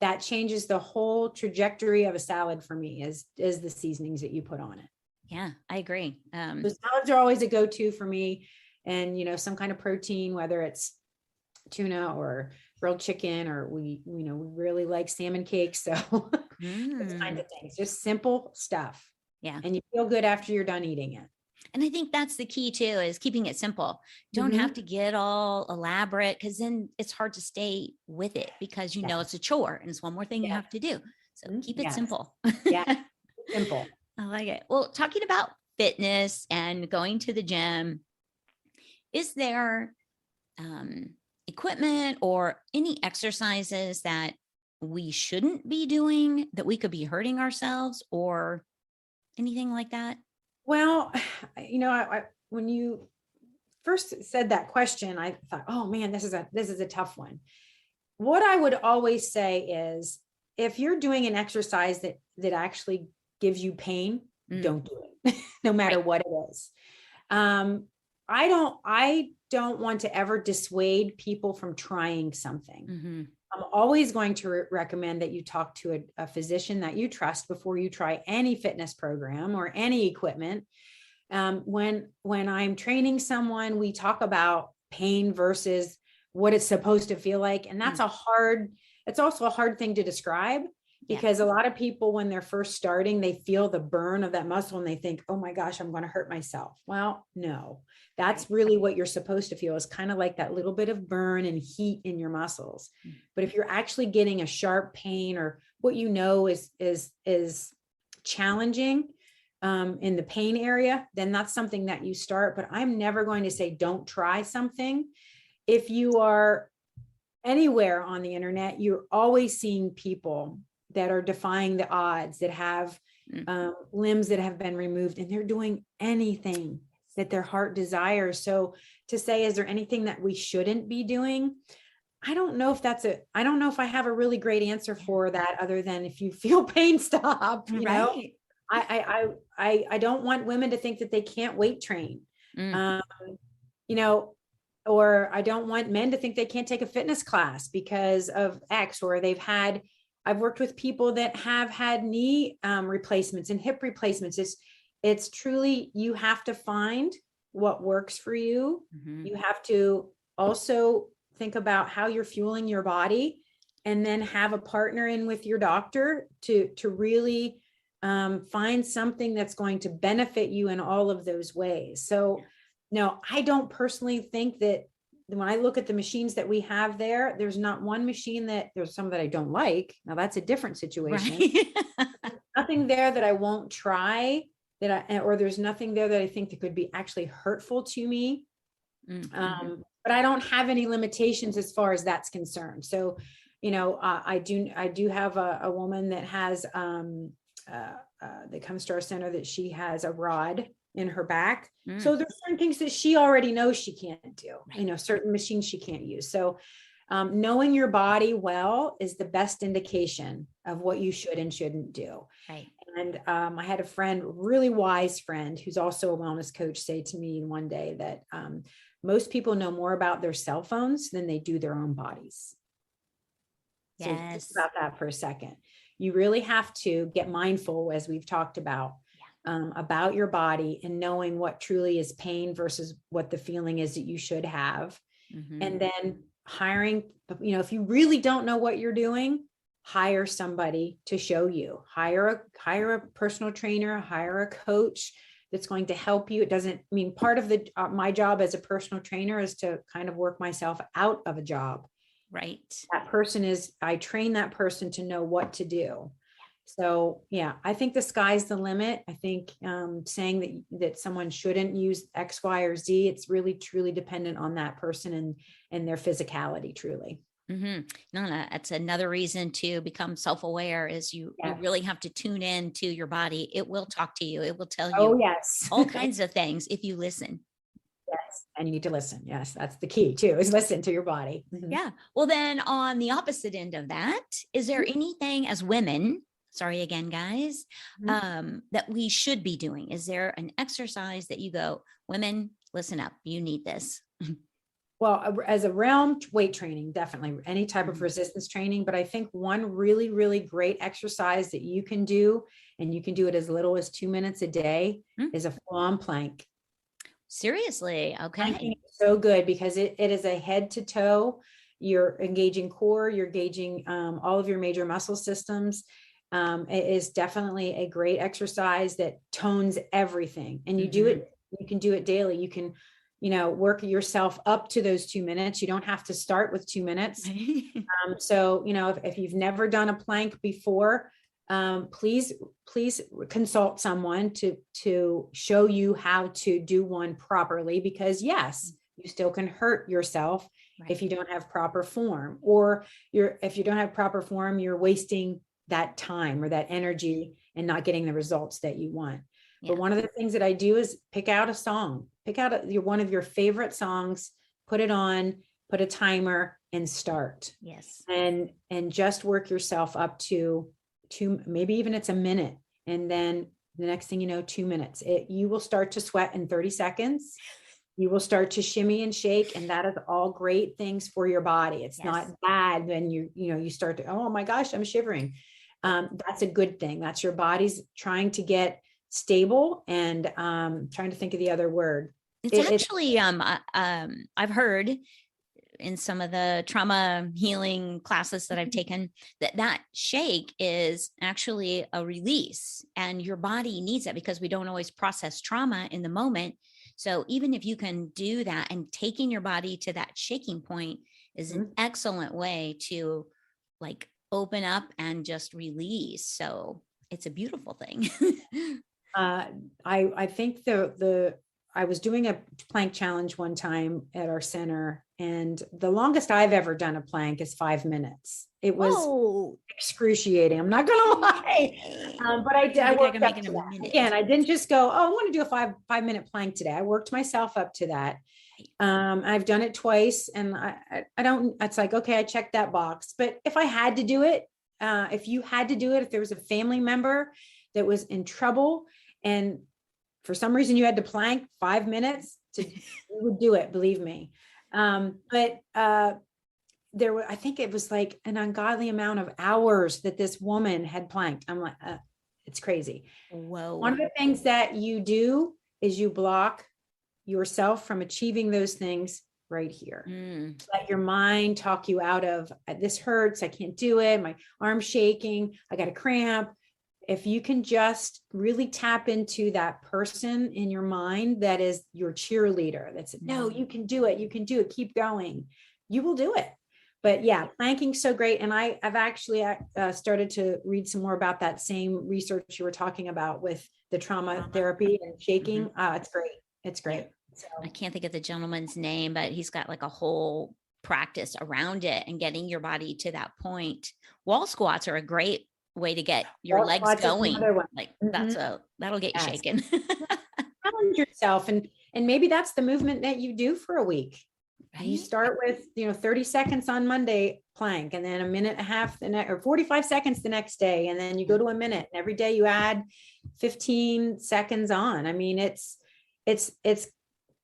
[SPEAKER 2] that changes the whole trajectory of a salad for me is the seasonings that you put on it.
[SPEAKER 1] Yeah, I agree.
[SPEAKER 2] So salads are always a go-to for me. And, some kind of protein, whether it's tuna or grilled chicken, or we really like salmon cakes. So those kinds of things, just simple stuff.
[SPEAKER 1] Yeah.
[SPEAKER 2] And you feel good after you're done eating it.
[SPEAKER 1] And I think that's the key too, is keeping it simple. Don't have to get all elaborate, because then it's hard to stay with it, because it's a chore and it's one more thing you have to do. So keep it simple.
[SPEAKER 2] Yeah. Simple.
[SPEAKER 1] I like it. Well, talking about fitness and going to the gym, is there equipment or any exercises that we shouldn't be doing, that we could be hurting ourselves, or anything like that?
[SPEAKER 2] Well, when you first said that question, I thought, oh man, this is a tough one. What I would always say is, if you're doing an exercise that actually gives you pain, don't do it, no matter what it is. I don't want to ever dissuade people from trying something. I'm always going to recommend that you talk to a physician that you trust before you try any fitness program or any equipment. When I'm training someone, we talk about pain versus what it's supposed to feel like. And that's it's also a hard thing to describe, because a lot of people, when they're first starting, they feel the burn of that muscle and they think, oh my gosh, I'm going to hurt myself. Well, no, that's really what you're supposed to feel, is kind of like that little bit of burn and heat in your muscles. But if you're actually getting a sharp pain, or what is challenging in the pain area, then that's something that you start. But I'm never going to say don't try something. If you are anywhere on the internet, you're always seeing people that are defying the odds, that have, limbs that have been removed, and they're doing anything that their heart desires. So to say, is there anything that we shouldn't be doing? I don't know if I have a really great answer for that, other than if you feel pain, stop,
[SPEAKER 1] Right.
[SPEAKER 2] I don't want women to think that they can't weight train.
[SPEAKER 1] Mm.
[SPEAKER 2] You know, or I don't want men to think they can't take a fitness class because of X, or I've worked with people that have had knee replacements and hip replacements. It's truly, you have to find what works for you.
[SPEAKER 1] Mm-hmm.
[SPEAKER 2] You have to also think about how you're fueling your body, and then have a partner in with your doctor to really find something that's going to benefit you in all of those ways. So no, I don't personally think that when I look at the machines that we have there's not one machine there's some that I don't like. Now that's a different situation.
[SPEAKER 1] Right.
[SPEAKER 2] Nothing there that I won't try, or there's nothing there that I think that could be actually hurtful to me.
[SPEAKER 1] Mm-hmm.
[SPEAKER 2] But I don't have any limitations as far as that's concerned. So, I do have a woman that has, that comes to our center, that she has a rod in her back. So there's certain things that she already knows she can't do, certain machines she can't use. So knowing your body well is the best indication of what you should and shouldn't do.
[SPEAKER 1] Right.
[SPEAKER 2] And I had a friend, really wise friend, who's also a wellness coach, say to me one day that most people know more about their cell phones than they do their own bodies. So think about that for a second. You really have to get mindful, as we've talked about your body, and knowing what truly is pain versus what the feeling is that you should have. Mm-hmm. And then hiring, if you really don't know what you're doing, hire somebody to show you. Hire a personal trainer, hire a coach that's going to help you. It doesn't mean, part of my job as a personal trainer is to kind of work myself out of a job.
[SPEAKER 1] Right.
[SPEAKER 2] I train that person to know what to do. So yeah, I think the sky's the limit. I think saying that someone shouldn't use X, Y, or Z, it's really truly dependent on that person and their physicality, truly.
[SPEAKER 1] Mm-hmm. No, that's another reason to become self-aware, is you really have to tune in to your body. It will talk to you. It will tell you all kinds of things if you listen.
[SPEAKER 2] Yes. And you need to listen. Yes. That's the key too, is listen to your body. Mm-hmm.
[SPEAKER 1] Yeah. Well, then on the opposite end of that, is there anything as women, sorry again, guys, that we should be doing? Is there an exercise that you go, women, listen up, you need this?
[SPEAKER 2] Well, as a realm, weight training, definitely any type of resistance training. But I think one really, really great exercise that you can do, and you can do it as little as 2 minutes a day, is a full-on plank.
[SPEAKER 1] Seriously? Okay.
[SPEAKER 2] Planking is so good because it is a head to toe. You're engaging core, you're engaging all of your major muscle systems. It is definitely a great exercise that tones everything. And you can do it daily. You can work yourself up to those 2 minutes. You don't have to start with 2 minutes. So, if you've never done a plank before, please consult someone to show you how to do one properly, because yes, you still can hurt yourself if you don't have proper form, or if you don't have proper form, you're wasting that time or that energy and not getting the results that you want. But one of the things that I do is pick out a song, one of your favorite songs, put it on, put a timer, and start.
[SPEAKER 1] Yes.
[SPEAKER 2] And just work yourself up to maybe even it's a minute. And then the next thing you know, 2 minutes, you will start to sweat in 30 seconds. You will start to shimmy and shake. And that is all great things for your body. It's not bad when you start to, oh my gosh, I'm shivering. That's a good thing. That's your body's trying to get stable, and trying to think of the other word.
[SPEAKER 1] It's actually, I've heard in some of the trauma healing classes that I've taken, that shake is actually a release, and your body needs that because we don't always process trauma in the moment. So even if you can do that, and taking your body to that shaking point is an excellent way to open up and just release. So it's a beautiful thing.
[SPEAKER 2] I think I was doing a plank challenge one time at our center, And the longest I've ever done a plank is 5 minutes. It was excruciating. I'm not going to lie. But I did. I worked up to that. Again, I didn't just go, oh, I want to do a 5 minute plank today. I worked myself up to that. I've done it twice, and I don't, it's like, okay, I checked that box. But if I had to do it, if you had to do it, if there was a family member that was in trouble and for some reason you had to plank 5 minutes, you would do it, believe me. But there were, I think it was like an ungodly amount of hours that this woman had planked. I'm like, it's crazy.
[SPEAKER 1] Whoa.
[SPEAKER 2] One of the things that you do is you block yourself from achieving those things right here. Let your mind talk you out of, this hurts, I can't do it, my arm's shaking, I got a cramp. If you can just really tap into that person in your mind that is your cheerleader, that's, no, you can do it, keep going, you will do it. But yeah, planking's so great. And I've actually started to read some more about that same research you were talking about with the trauma therapy and shaking. It's great. It's great. So
[SPEAKER 1] I can't think of the gentleman's name, but he's got like a whole practice around it and getting your body to that point. Wall squats are a great way to get your legs going. Like that'll get you shaking.
[SPEAKER 2] Challenge yourself, and maybe that's the movement that you do for a week. Right? You start with 30 seconds on Monday plank, and then a minute and a half or 45 seconds the next day, and then you go to a minute, and every day you add 15 seconds on. I mean, it's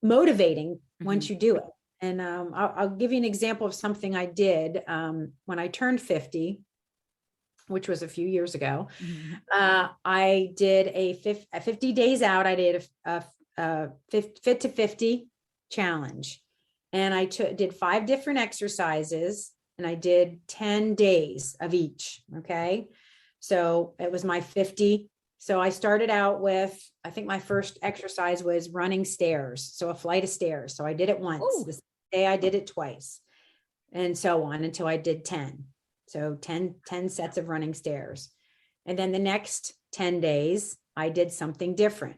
[SPEAKER 2] motivating once you do it. And I'll give you an example of something I did when I turned 50, which was a few years ago. I did a 50 days out. I did a fit to 50 challenge, and I did 5 different exercises, and I did 10 days of each. Okay. So it was my 50. So I started out with, I think my first exercise was running stairs. So a flight of stairs. So I did it once. This day I did it twice, and so on until I did 10. So 10 sets of running stairs. And then the next 10 days, I did something different,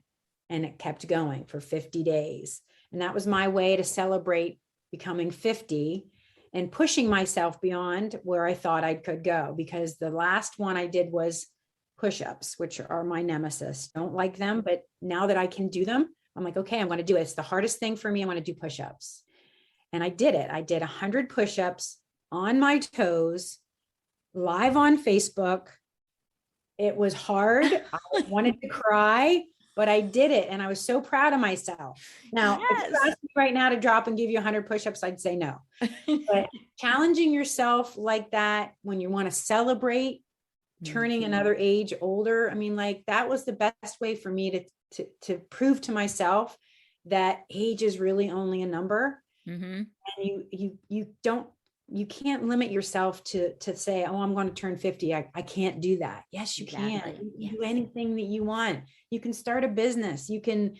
[SPEAKER 2] and it kept going for 50 days. And that was my way to celebrate becoming 50 and pushing myself beyond where I thought I could go, because the last one I did was push-ups, which are my nemesis. Don't like them, but now that I can do them, I'm like, okay, I'm going to do it. It's the hardest thing for me. I'm going to do push-ups. And I did it. I did 100 push-ups on my toes, live on Facebook. It was hard. I wanted to cry, but I did it. And I was so proud of myself. Now, if you ask me right now to drop and give you 100 push-ups, I'd say no. But challenging yourself like that when you want to celebrate turning another age older, I mean, like, that was the best way for me to prove to myself that age is really only a number. And you can't limit yourself to say, oh, I'm going to turn 50. I can't do that. Yes, you can. You can do anything that you want. You can start a business. You can,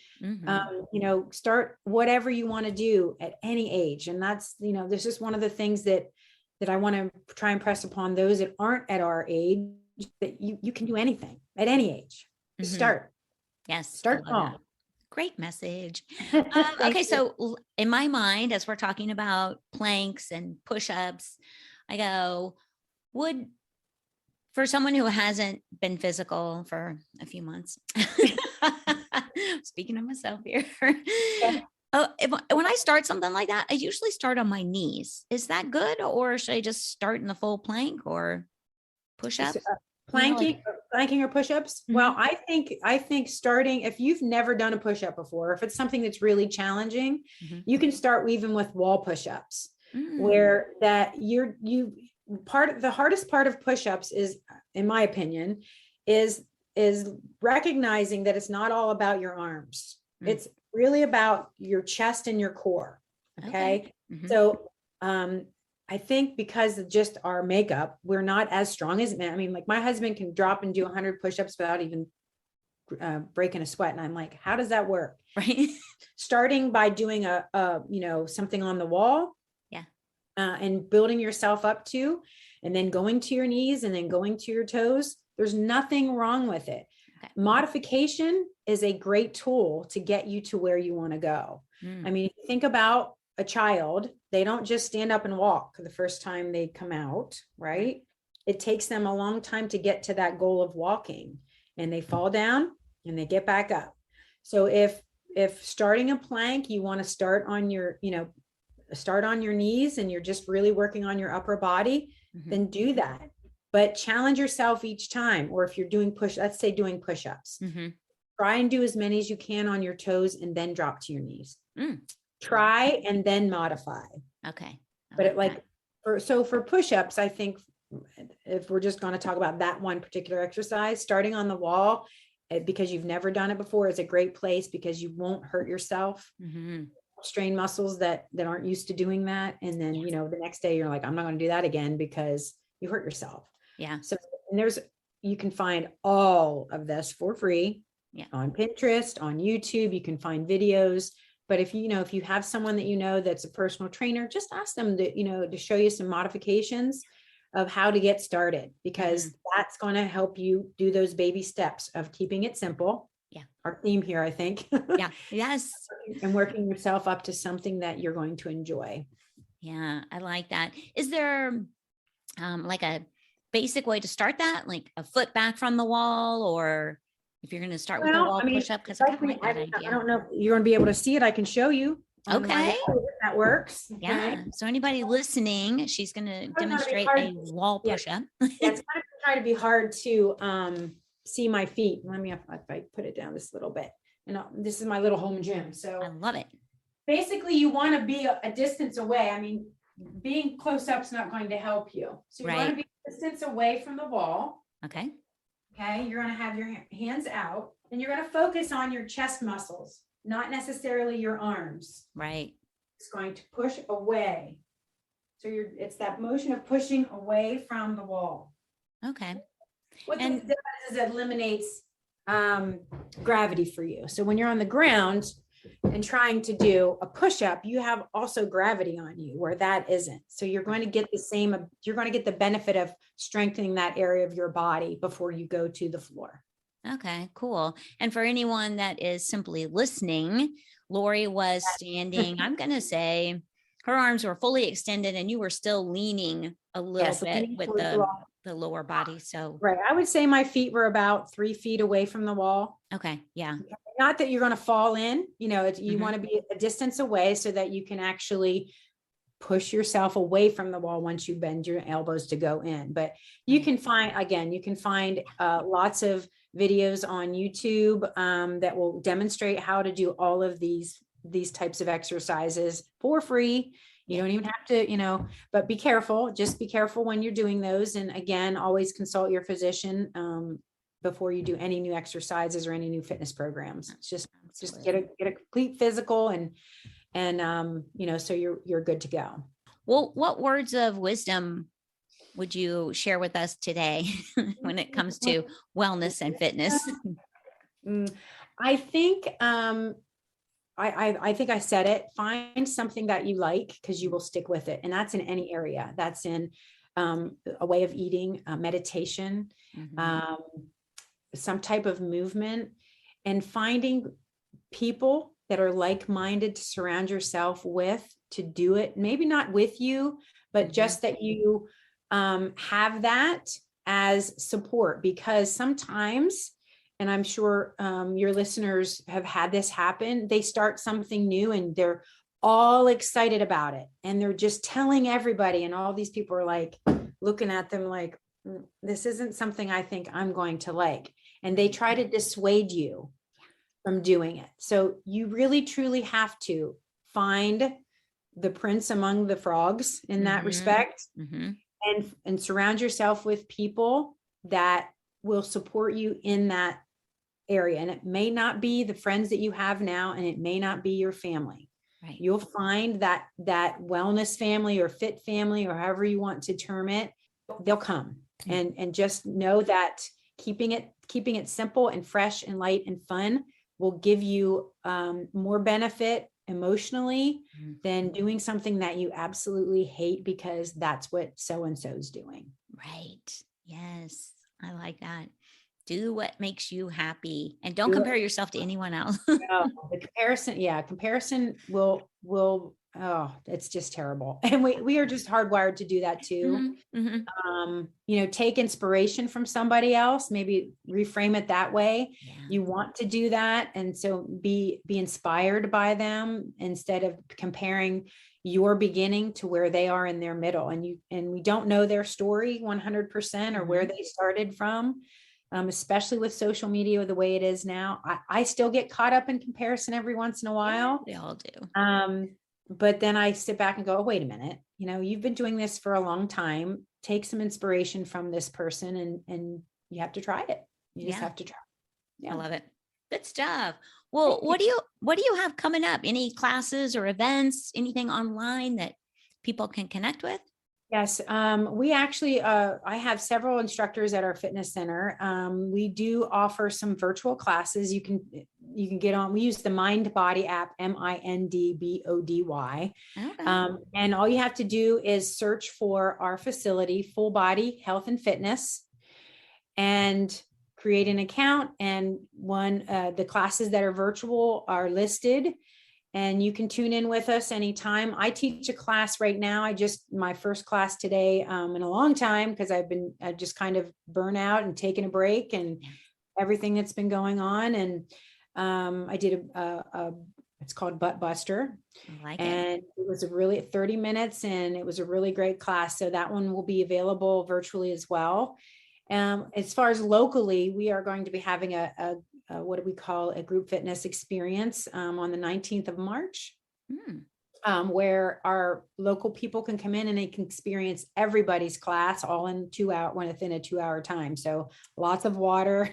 [SPEAKER 2] start whatever you want to do at any age. And that's, this is one of the things that I want to try and press upon those that aren't at our age, that you can do anything at any age. Start.
[SPEAKER 1] Yes.
[SPEAKER 2] Start small.
[SPEAKER 1] Great message. Okay. So in my mind, as we're talking about planks and push-ups, I go, for someone who hasn't been physical for a few months, speaking of myself here, when I start something like that, I usually start on my knees. Is that good? Or should I just start in the full plank or push-ups?
[SPEAKER 2] Planking or push-ups? Well, I think starting, if you've never done a push-up before, if it's something that's really challenging, you can start even with wall push-ups, where that the hardest part of push-ups is, in my opinion, is recognizing that it's not all about your arms. It's really about your chest and your core. Okay. So, I think because of just our makeup, we're not as strong as men. I mean, like, my husband can drop and do 100 push-ups without even breaking a sweat. And I'm like, how does that work?
[SPEAKER 1] Right.
[SPEAKER 2] Starting by doing something on the wall. Yeah. And building yourself up to, and then going to your knees and then going to your toes. There's nothing wrong with it. Okay. Modification is a great tool to get you to where you want to go. I mean, if you think about a child, they don't just stand up and walk the first time they come out, right? It takes them a long time to get to that goal of walking, and they fall down and they get back up. So if starting a plank, you want to start on your, start on your knees and you're just really working on your upper body, then do that. But challenge yourself each time. Or if you're doing let's say doing push-ups, try and do as many as you can on your toes and then drop to your knees. Try and then modify.
[SPEAKER 1] Okay.
[SPEAKER 2] But for push-ups, I think if we're just going to talk about that one particular exercise, starting on the wall, because you've never done it before, is a great place because you won't hurt yourself. Strain muscles that aren't used to doing that. And then, the next day you're like, I'm not going to do that again because you hurt yourself.
[SPEAKER 1] Yeah.
[SPEAKER 2] So you can find all of this for free on Pinterest, on YouTube. You can find videos. But if you have someone that that's a personal trainer, just ask them to show you some modifications of how to get started, because that's going to help you do those baby steps of keeping it simple. Yeah. Our theme here, I think.
[SPEAKER 1] Yeah. Yes.
[SPEAKER 2] And working yourself up to something that you're going to enjoy.
[SPEAKER 1] Yeah. I like that. Is there like a basic way to start that? Like a foot back from the wall, or if you're going to start with a wall push-up? Because I like that idea.
[SPEAKER 2] I don't know if you're going to be able to see it. I can show you.
[SPEAKER 1] Okay.
[SPEAKER 2] That works.
[SPEAKER 1] Yeah. Okay. So anybody listening, she's going to demonstrate a wall push-up.
[SPEAKER 2] Yeah, it's kind of trying to be hard to see my feet. Let me, if I put it down just a little bit. And this is my little home gym. So
[SPEAKER 1] I love it.
[SPEAKER 2] Basically, you want to be a distance away. I mean, being close up is not going to help you. So you want to be a distance away from the wall.
[SPEAKER 1] Okay.
[SPEAKER 2] Okay. You're going to have your hands out, and you're going to focus on your chest muscles, not necessarily your arms.
[SPEAKER 1] Right.
[SPEAKER 2] It's going to push away. So it's that motion of pushing away from the wall.
[SPEAKER 1] Okay.
[SPEAKER 2] What this does is it eliminates gravity for you. So when you're on the ground and trying to do a push-up, you have also gravity on you where that isn't. So you're going to get the benefit of strengthening that area of your body before you go to the floor.
[SPEAKER 1] Okay, cool. And for anyone that is simply listening, Lori was standing, I'm going to say her arms were fully extended and you were still leaning a little bit with the lower body. So,
[SPEAKER 2] right. I would say my feet were about 3 feet away from the wall.
[SPEAKER 1] Okay. Yeah.
[SPEAKER 2] Not that you're going to fall in, you want to be a distance away so that you can actually push yourself away from the wall once you bend your elbows to go in. But you can find lots of videos on YouTube that will demonstrate how to do all of these types of exercises for free. You don't even have to, but be careful. Just be careful when you're doing those. And again, always consult your physician before you do any new exercises or any new fitness programs. Just get a complete physical and so you're good to go.
[SPEAKER 1] Well, what words of wisdom would you share with us today when it comes to wellness and fitness?
[SPEAKER 2] I think I think I said it. Find something that you like, because you will stick with it. And that's in any area. That's in a way of eating, meditation, some type of movement, and finding people that are like-minded to surround yourself with, to do it. Maybe not with you, but just that you have that as support, because sometimes, and I'm sure your listeners have had this happen, they start something new and they're all excited about it. And they're just telling everybody. And all these people are like looking at them like, this isn't something I think I'm going to like. And they try to dissuade you from doing it. So you really, truly have to find the prince among the frogs in that respect, and surround yourself with people that will support you in that area. And it may not be the friends that you have now, and it may not be your family. Right. You'll find that wellness family or fit family, or however you want to term it, they'll come. And just know that keeping it simple and fresh and light and fun will give you more benefit emotionally than doing something that you absolutely hate because that's what so-and-so is doing.
[SPEAKER 1] Right. Yes. I like that. Do what makes you happy, and don't compare yourself to anyone else.
[SPEAKER 2] No, the comparison will it's just terrible. And we are just hardwired to do that too. Take inspiration from somebody else, maybe reframe it that way.
[SPEAKER 1] Yeah.
[SPEAKER 2] You want to do that. And so be inspired by them instead of comparing your beginning to where they are in their middle. And we don't know their story 100% or where they started from. Especially with social media the way it is now. I still get caught up in comparison every once in a while.
[SPEAKER 1] Yeah, they all do.
[SPEAKER 2] But then I sit back and go, oh, wait a minute, you've been doing this for a long time. Take some inspiration from this person and you have to try it. You just have to try.
[SPEAKER 1] Yeah. I love it. Good stuff. Well, what do you have coming up? Any classes or events, anything online that people can connect with?
[SPEAKER 2] Yes. We actually, I have several instructors at our fitness center. We do offer some virtual classes. You can get on, we use the MindBody app, MindBody. Okay. And all you have to do is search for our facility, Full Body Health and Fitness, and create an account. And the classes that are virtual are listed. And you can tune in with us anytime. I teach a class right now. My first class today in a long time, because I've just kind of burnt out and taken a break and everything that's been going on. And I did it's called Butt Buster. And it was 30 minutes and it was a really great class. So that one will be available virtually as well. As far as locally, we are going to be having what do we call a group fitness experience on the 19th of March, where our local people can come in and they can experience everybody's class all in within a 2-hour time. So lots of water,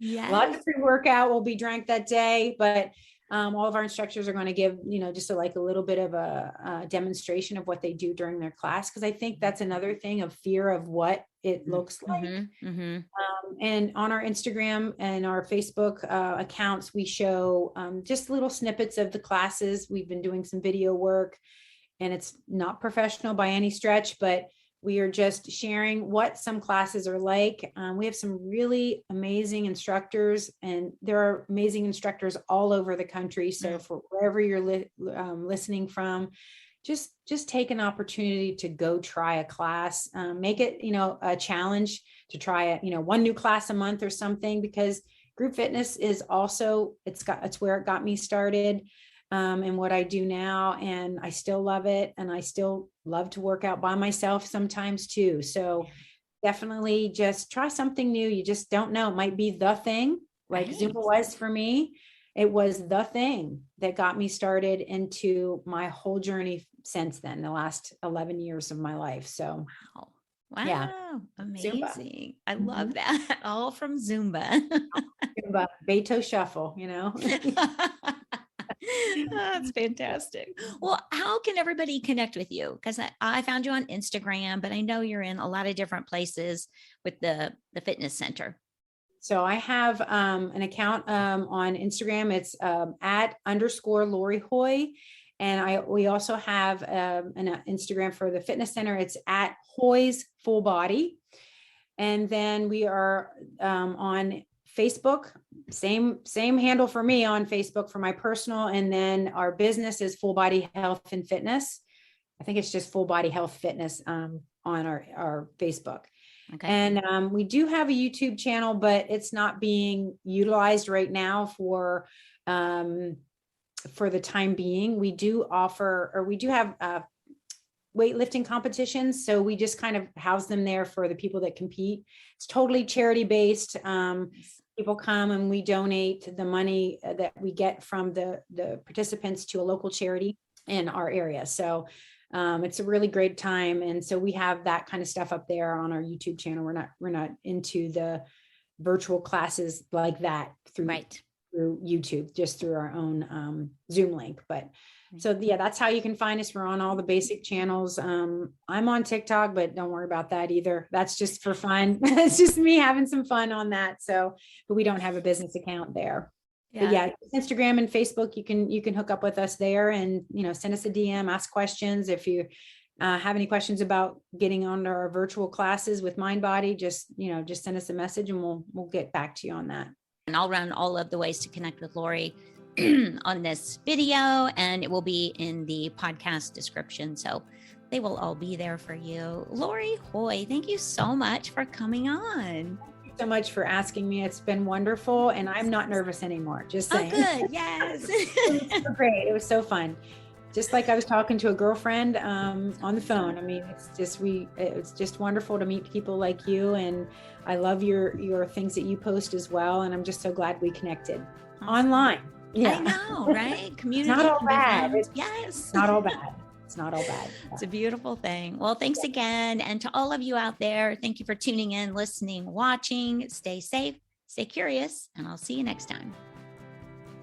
[SPEAKER 2] lots of pre-workout will be drank that day, but all of our instructors are going to give, just a little bit of a demonstration of what they do during their class. Cause I think that's another thing of fear of what it looks like. And on our Instagram and our Facebook accounts, we show just little snippets of the classes. We've been doing some video work and it's not professional by any stretch, but we are just sharing what some classes are like. We have some really amazing instructors and there are amazing instructors all over the country. So for wherever you're listening from, just take an opportunity to go try a class, make it, a challenge to try one new class a month or something, because group fitness is also, it's where it got me started. And what I do now, and I still love it. And I still love to work out by myself sometimes too. So definitely just try something new. You just don't know. It might be the thing, like Zumba was for me. It was the thing that got me started into my whole journey since then, the last 11 years of my life. So
[SPEAKER 1] wow.
[SPEAKER 2] Yeah.
[SPEAKER 1] Amazing.
[SPEAKER 2] Zumba.
[SPEAKER 1] I love that. All from Zumba.
[SPEAKER 2] Zumba, Beto Shuffle,
[SPEAKER 1] That's fantastic. Well, how can everybody connect with you? Because I found you on Instagram, but I know you're in a lot of different places with the fitness center.
[SPEAKER 2] So I have an account on Instagram. It's @_Lori Hoy. And we also have an Instagram for the fitness center. It's @Hoy's Full Body. And then we are on Facebook, same handle for me on Facebook for my personal. And then our business is Full Body Health and Fitness. I think it's just Full Body Health Fitness on our Facebook. Okay. And we do have a YouTube channel, but it's not being utilized right now for the time being. We do have weightlifting competitions. So we just kind of house them there for the people that compete. It's totally charity based. People come and we donate the money that we get from the participants to a local charity in our area. So it's a really great time. And so we have that kind of stuff up there on our YouTube channel. We're not into the virtual classes like that through YouTube, just through our own Zoom link. But so yeah, that's how you can find us. We're on all the basic channels. I'm on TikTok, but don't worry about that either. That's just for fun. It's just me having some fun on that. So, but we don't have a business account there. Yeah. But yeah, Instagram and Facebook, you can hook up with us there and, send us a DM, ask questions. If you have any questions about getting on our virtual classes with MindBody, just send us a message and we'll get back to you on that.
[SPEAKER 1] And I'll run all of the ways to connect with Lori on this video, and it will be in the podcast description. So they will all be there for you. Lori Hoy, thank you so much for coming on.
[SPEAKER 2] Thank you so much for asking me. It's been wonderful, and I'm not nervous anymore. Just saying.
[SPEAKER 1] Oh, good. Yes.
[SPEAKER 2] It was so great. It was so fun. Just like I was talking to a girlfriend on the phone. I mean, it's just wonderful to meet people like you, and I love your things that you post as well. And I'm just so glad we connected online. Yeah.
[SPEAKER 1] I know, right? Community.
[SPEAKER 2] It's not all bad.
[SPEAKER 1] Yes.
[SPEAKER 2] It's not all bad. It's not all bad.
[SPEAKER 1] It's a beautiful thing. Well, thanks again. And to all of you out there, thank you for tuning in, listening, watching. Stay safe, stay curious, and I'll see you next time.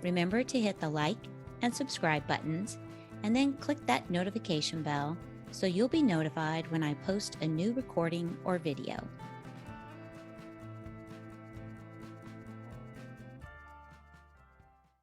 [SPEAKER 1] Remember to hit the like and subscribe buttons, and then click that notification bell so you'll be notified when I post a new recording or video.